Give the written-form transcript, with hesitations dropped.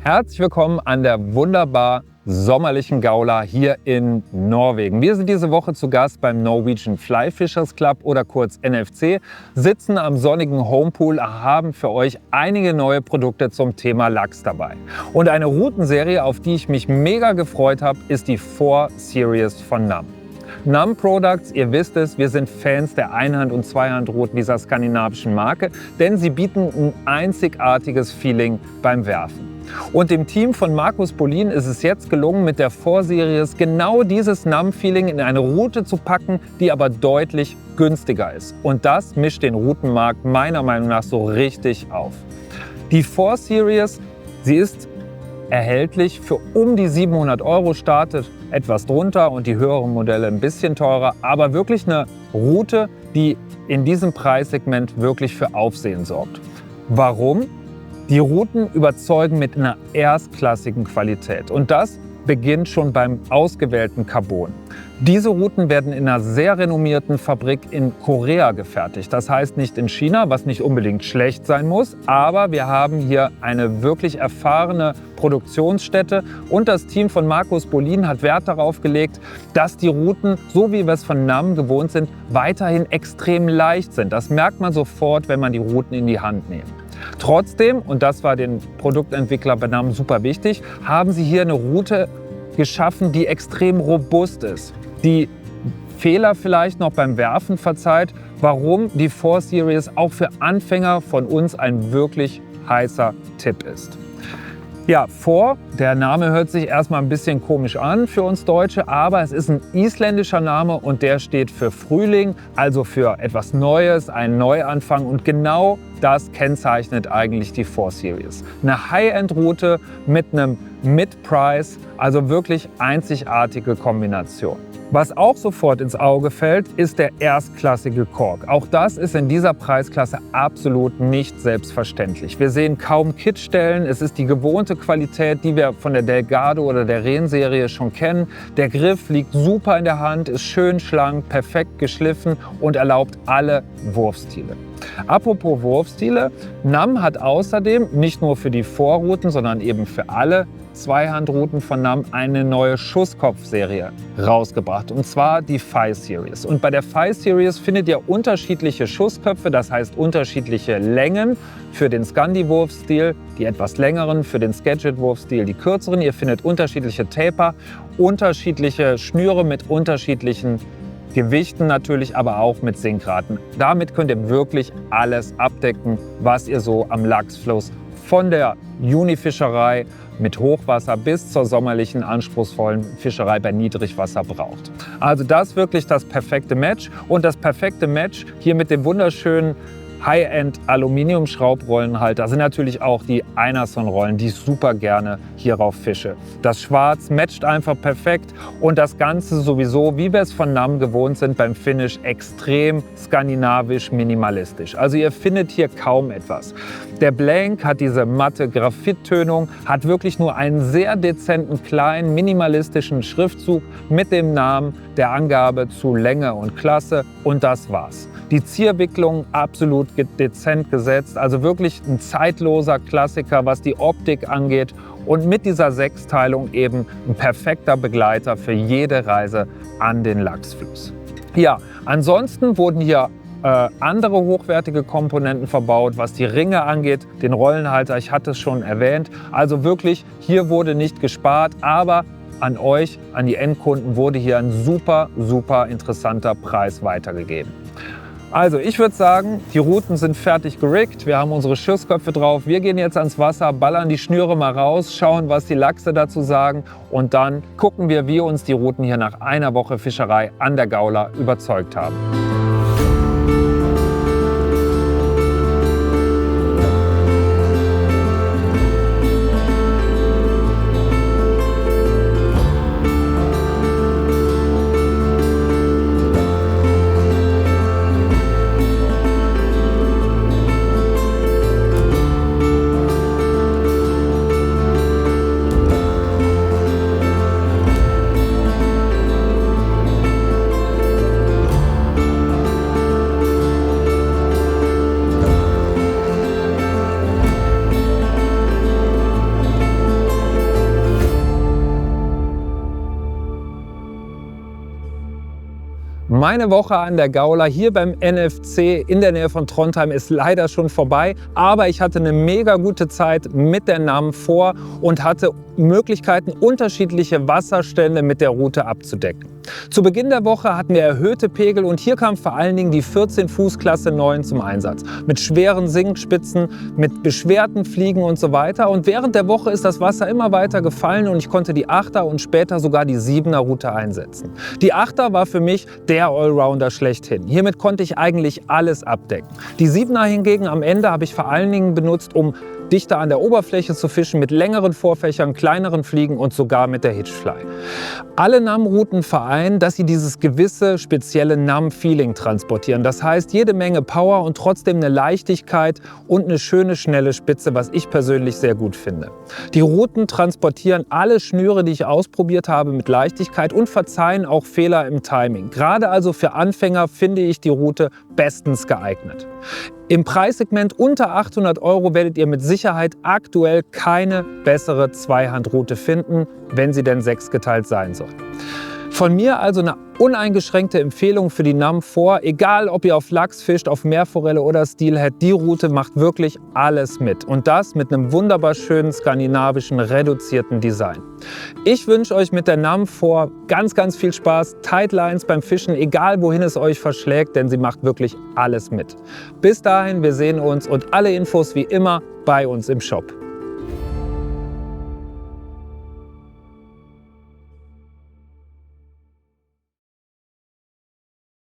Herzlich willkommen an der wunderbar sommerlichen Gaula hier in Norwegen. Wir sind diese Woche zu Gast beim Norwegian Fly Fishers Club oder kurz NFC, sitzen am sonnigen Homepool, haben für euch einige neue Produkte zum Thema Lachs dabei. Und eine Routenserie, auf die ich mich mega gefreut habe, ist die 4 Series von NAM. NAM Products, ihr wisst es, wir sind Fans der Einhand- und Zweihandrouten dieser skandinavischen Marke, denn sie bieten ein einzigartiges Feeling beim Werfen. Und dem Team von Markus Bolin ist es jetzt gelungen, mit der 4 Series genau dieses NAM-Feeling in eine Route zu packen, die aber deutlich günstiger ist. Und das mischt den Routenmarkt meiner Meinung nach so richtig auf. Die 4 Series, sie ist erhältlich für um die 700 €, startet etwas drunter und die höheren Modelle ein bisschen teurer, aber wirklich eine Route, die in diesem Preissegment wirklich für Aufsehen sorgt. Warum? Die Routen überzeugen mit einer erstklassigen Qualität und das beginnt schon beim ausgewählten Carbon. Diese Routen werden in einer sehr renommierten Fabrik in Korea gefertigt. Das heißt nicht in China, was nicht unbedingt schlecht sein muss, aber wir haben hier eine wirklich erfahrene Produktionsstätte und das Team von Markus Bolin hat Wert darauf gelegt, dass die Routen, so wie wir es von NAM gewohnt sind, weiterhin extrem leicht sind. Das merkt man sofort, wenn man die Routen in die Hand nimmt. Trotzdem, und das war den Produktentwickler bei NAM super wichtig, haben sie hier eine Route geschaffen, die extrem robust ist, die Fehler vielleicht noch beim Werfen verzeiht, warum die 4 Series auch für Anfänger von uns ein wirklich heißer Tipp ist. Ja, 4, der Name hört sich erstmal ein bisschen komisch an für uns Deutsche, aber es ist ein isländischer Name und der steht für Frühling, also für etwas Neues, einen Neuanfang und genau das kennzeichnet eigentlich die 4 Series. Eine High-End-Route mit einem Mid-Price, also wirklich einzigartige Kombination. Was auch sofort ins Auge fällt, ist der erstklassige Kork. Auch das ist in dieser Preisklasse absolut nicht selbstverständlich. Wir sehen kaum Kittstellen, es ist die gewohnte Qualität, die wir von der Delgado oder der Rehn-Serie schon kennen. Der Griff liegt super in der Hand, ist schön schlank, perfekt geschliffen und erlaubt alle Wurfstile. Apropos Wurfstile, NAM hat außerdem nicht nur für die Vorrouten, sondern eben für alle Zweihandrouten von NAM eine neue Schusskopfserie rausgebracht, und zwar die 5 Series. Und bei der 5 Series findet ihr unterschiedliche Schussköpfe, das heißt unterschiedliche Längen für den Scandi-Wurfstil, die etwas längeren, für den Skagit-Wurfstil die kürzeren. Ihr findet unterschiedliche Taper, unterschiedliche Schnüre mit unterschiedlichen Gewichten natürlich, aber auch mit Sinkraten. Damit könnt ihr wirklich alles abdecken, was ihr so am Lachsfluss von der Junifischerei mit Hochwasser bis zur sommerlichen, anspruchsvollen Fischerei bei Niedrigwasser braucht. Also das ist wirklich das perfekte Match und das perfekte Match hier mit dem wunderschönen High-End Aluminium-Schraubrollenhalter sind natürlich auch die Einarsson-Rollen, die ich super gerne hierauf fische. Das Schwarz matcht einfach perfekt und das Ganze sowieso, wie wir es von NAM gewohnt sind, beim Finish extrem skandinavisch minimalistisch. Also ihr findet hier kaum etwas. Der Blank hat diese matte Graphittönung, hat wirklich nur einen sehr dezenten, kleinen, minimalistischen Schriftzug mit dem Namen, der Angabe zu Länge und Klasse und das war's. Die Zierwicklung absolut dezent gesetzt, also wirklich ein zeitloser Klassiker, was die Optik angeht und mit dieser Sechsteilung eben ein perfekter Begleiter für jede Reise an den Lachsfluss. Ja, ansonsten wurden hier andere hochwertige Komponenten verbaut, was die Ringe angeht, den Rollenhalter, ich hatte es schon erwähnt. Also wirklich, hier wurde nicht gespart, aber an euch, an die Endkunden wurde hier ein super, super interessanter Preis weitergegeben. Also ich würde sagen, die Routen sind fertig geriggt, wir haben unsere Schussköpfe drauf, wir gehen jetzt ans Wasser, ballern die Schnüre mal raus, schauen, was die Lachse dazu sagen und dann gucken wir, wie uns die Routen hier nach einer Woche Fischerei an der Gaula überzeugt haben. Meine Woche an der Gaula hier beim NFC in der Nähe von Trondheim ist leider schon vorbei, aber ich hatte eine mega gute Zeit mit der NAM vor und hatte Möglichkeiten, unterschiedliche Wasserstände mit der Route abzudecken. Zu Beginn der Woche hatten wir erhöhte Pegel und hier kam vor allen Dingen die 14 Fuß Klasse 9 zum Einsatz. Mit schweren Sinkspitzen, mit beschwerten Fliegen und so weiter. Und während der Woche ist das Wasser immer weiter gefallen und ich konnte die 8er und später sogar die 7er Route einsetzen. Die 8er war für mich der Allrounder schlechthin. Hiermit konnte ich eigentlich alles abdecken. Die 7er hingegen am Ende habe ich vor allen Dingen benutzt, um dichter an der Oberfläche zu fischen, mit längeren Vorfächern, kleineren Fliegen und sogar mit der Hitchfly. Alle NAM-Routen vereinen, dass sie dieses gewisse spezielle NAM-Feeling transportieren. Das heißt, jede Menge Power und trotzdem eine Leichtigkeit und eine schöne, schnelle Spitze, was ich persönlich sehr gut finde. Die Routen transportieren alle Schnüre, die ich ausprobiert habe, mit Leichtigkeit und verzeihen auch Fehler im Timing. Gerade also für Anfänger finde ich die Route bestens geeignet. Im Preissegment unter 800 € werdet ihr mit Sicherheit aktuell keine bessere Zweihandroute finden, wenn sie denn sechsgeteilt sein soll. Von mir also eine uneingeschränkte Empfehlung für die NAM vor, egal ob ihr auf Lachs fischt, auf Meerforelle oder Steelhead, die Route macht wirklich alles mit und das mit einem wunderbar schönen skandinavischen reduzierten Design. Ich wünsche euch mit der NAM vor ganz, ganz viel Spaß, Tight Lines beim Fischen, egal wohin es euch verschlägt, denn sie macht wirklich alles mit. Bis dahin, wir sehen uns und alle Infos wie immer bei uns im Shop.